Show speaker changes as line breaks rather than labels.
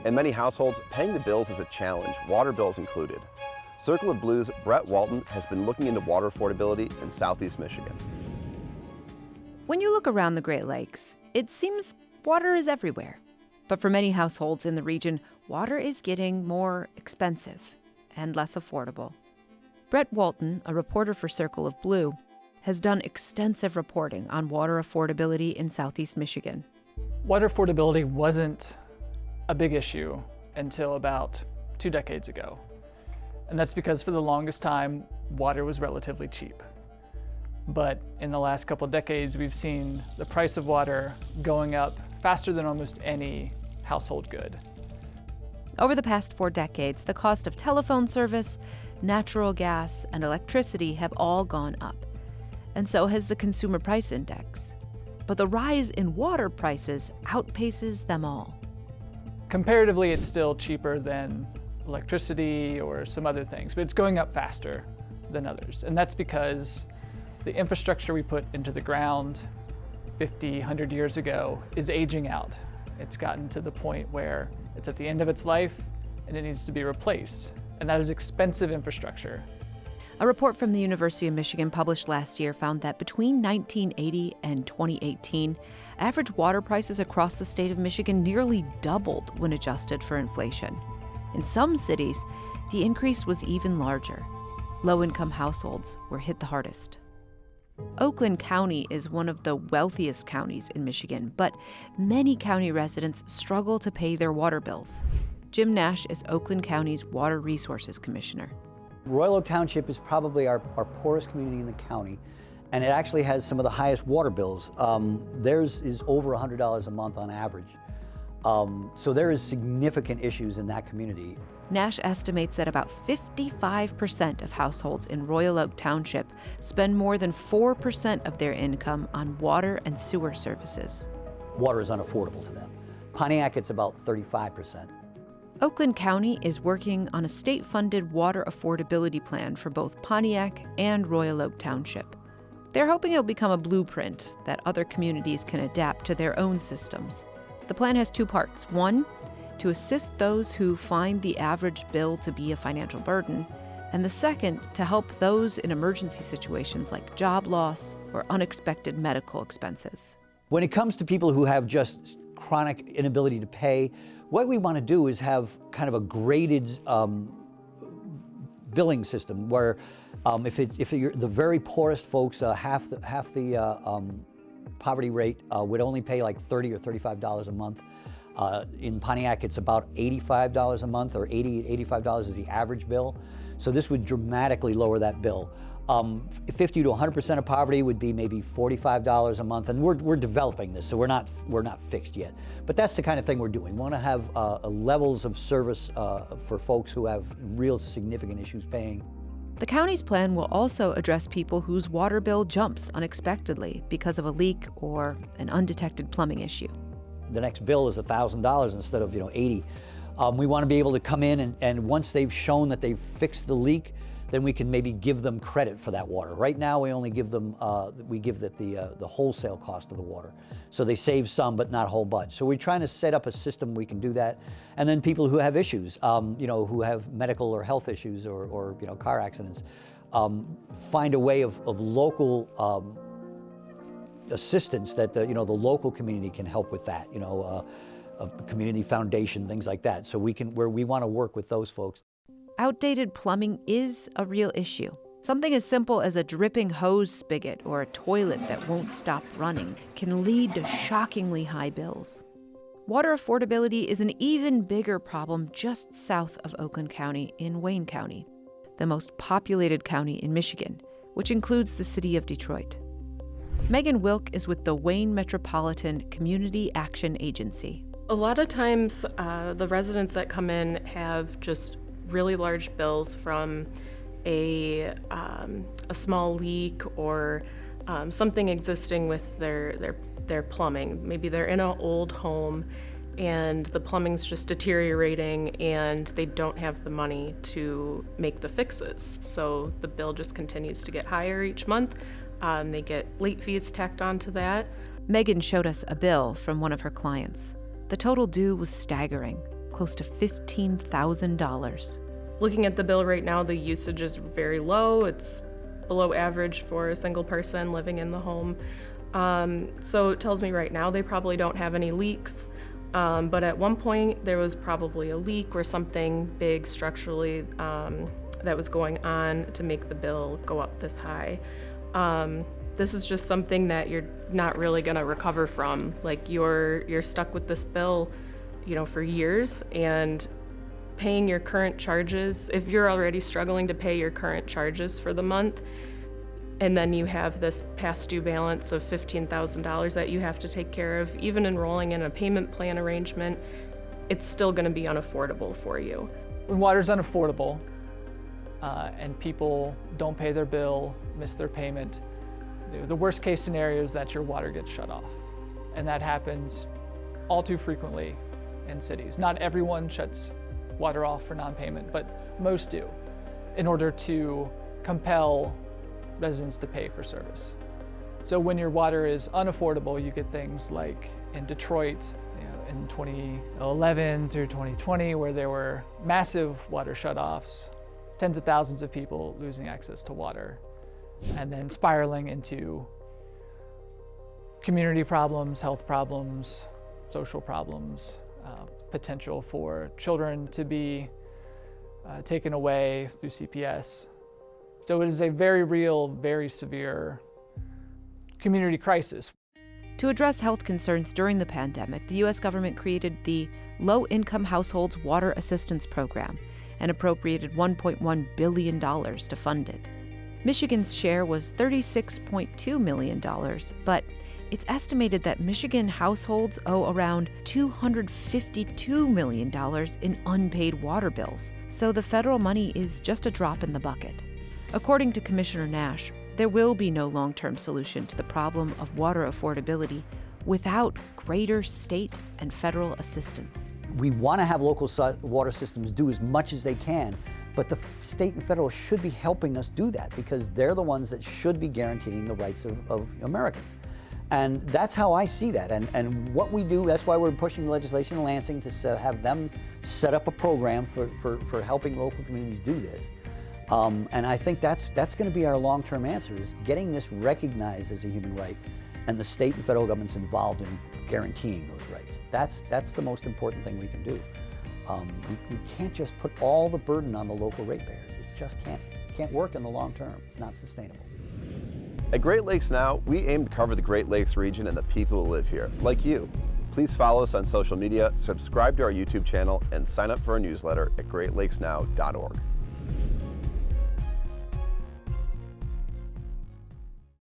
In many households, paying the bills is a challenge, water bills included. Circle of Blue's Brett Walton has been looking into water affordability in Southeast Michigan.
When you look around the Great Lakes, it seems water is everywhere. But for many households in the region, water is getting more expensive and less affordable. Brett Walton, a reporter for Circle of Blue, has done extensive reporting on water affordability in Southeast Michigan.
Water affordability wasn't a big issue until about 2 decades ago. And that's because for the longest time, water was relatively cheap. But in the last couple of decades, we've seen the price of water going up faster than almost any household good.
Over the past 4 decades, the cost of telephone service, natural gas, and electricity have all gone up. And so has the Consumer Price Index. But the rise in water prices outpaces them all.
Comparatively, it's still cheaper than electricity or some other things, but it's going up faster than others. And that's because the infrastructure we put into the ground 50, 100 years ago is aging out. It's gotten to the point where it's at the end of its life and it needs to be replaced. And that is expensive infrastructure.
A report from the University of Michigan published last year found that between 1980 and 2018, average water prices across the state of Michigan nearly doubled when adjusted for inflation. In some cities, the increase was even larger. Low-income households were hit the hardest. Oakland County is one of the wealthiest counties in Michigan, but many county residents struggle to pay their water bills. Jim Nash is Oakland County's Water Resources Commissioner.
Royal Oak Township is probably our poorest community in the county, and it actually has some of the highest water bills. Theirs is over $100 a month on average. So there is significant issues in that community.
Nash estimates that about 55% of households in Royal Oak Township spend more than 4% of their income on water and sewer services.
Water is unaffordable to them. Pontiac, it's about 35%.
Oakland County is working on a state-funded water affordability plan for both Pontiac and Royal Oak Township. They're hoping it'll become a blueprint that other communities can adapt to their own systems. The plan has 2 parts. One, to assist those who find the average bill to be a financial burden, and the second, to help those in emergency situations like job loss or unexpected medical expenses.
When it comes to people who have just chronic inability to pay, what we want to do is have kind of a graded billing system where if you're the very poorest folks, half the poverty rate would only pay like $30 or $35 a month. In Pontiac, it's about $85 a month, or $85 is the average bill. So this would dramatically lower that bill. 50 to 100% of poverty would be maybe $45 a month, and we're developing this, so we're not fixed yet. But that's the kind of thing we're doing. We want to have levels of service for folks who have real significant issues paying.
The county's plan will also address people whose water bill jumps unexpectedly because of a leak or an undetected plumbing issue.
The next bill is $1,000 instead of $80. We want to be able to come in and once they've shown that they've fixed the leak, then we can maybe give them credit for that water. Right now, we only give them the wholesale cost of the water. So they save some, but not a whole bunch. So we're trying to set up a system we can do that. And then people who have issues, who have medical or health issues or car accidents, find a way of local assistance that the local community can help with that. A community foundation, things like that. So we want to work with those folks.
Outdated plumbing is a real issue. Something as simple as a dripping hose spigot or a toilet that won't stop running can lead to shockingly high bills. Water affordability is an even bigger problem just south of Oakland County in Wayne County, the most populated county in Michigan, which includes the city of Detroit. Megan Wilk is with the Wayne Metropolitan Community Action Agency.
A lot of times, the residents that come in have just really large bills from a small leak or something existing with their plumbing. Maybe they're in an old home and the plumbing's just deteriorating and they don't have the money to make the fixes. So the bill just continues to get higher each month. They get late fees tacked onto that.
Megan showed us a bill from one of her clients. The total due was staggering, close to $15,000.
Looking at the bill right now, the usage is very low. It's below average for a single person living in the home. So it tells me right now they probably don't have any leaks. But at one point there was probably a leak or something big structurally that was going on to make the bill go up this high. This is just something that you're not really gonna recover from. Like you're stuck with this bill, for years, and paying your current charges. If you're already struggling to pay your current charges for the month, and then you have this past due balance of $15,000 that you have to take care of, even enrolling in a payment plan arrangement, it's still gonna be unaffordable for you.
When water's unaffordable and people don't pay their bill, miss their payment, the worst case scenario is that your water gets shut off. And that happens all too frequently in cities. Not everyone shuts water off for non-payment, but most do, in order to compel residents to pay for service. So when your water is unaffordable, you get things like in Detroit, in 2011 through 2020, where there were massive water shutoffs, tens of thousands of people losing access to water, and then spiraling into community problems, health problems, social problems, potential for children to be taken away through CPS. So it is a very real, very severe community crisis.
To address health concerns during the pandemic, the U.S. government created the Low-Income Households Water Assistance Program and appropriated $1.1 billion to fund it. Michigan's share was $36.2 million, but it's estimated that Michigan households owe around $252 million in unpaid water bills, so the federal money is just a drop in the bucket. According to Commissioner Nash, there will be no long-term solution to the problem of water affordability without greater state and federal assistance.
We want to have local water systems do as much as they can, but the state and federal should be helping us do that because they're the ones that should be guaranteeing the rights of Americans. And that's how I see that. And what we do, that's why we're pushing legislation in Lansing to have them set up a program for helping local communities do this. And I think that's going to be our long-term answer, is getting this recognized as a human right and the state and federal governments involved in guaranteeing those rights. That's the most important thing we can do. We can't just put all the burden on the local ratepayers. It just can't work in the long term. It's not sustainable.
At Great Lakes Now, we aim to cover the Great Lakes region and the people who live here, like you. Please follow us on social media, subscribe to our YouTube channel, and sign up for our newsletter at greatlakesnow.org.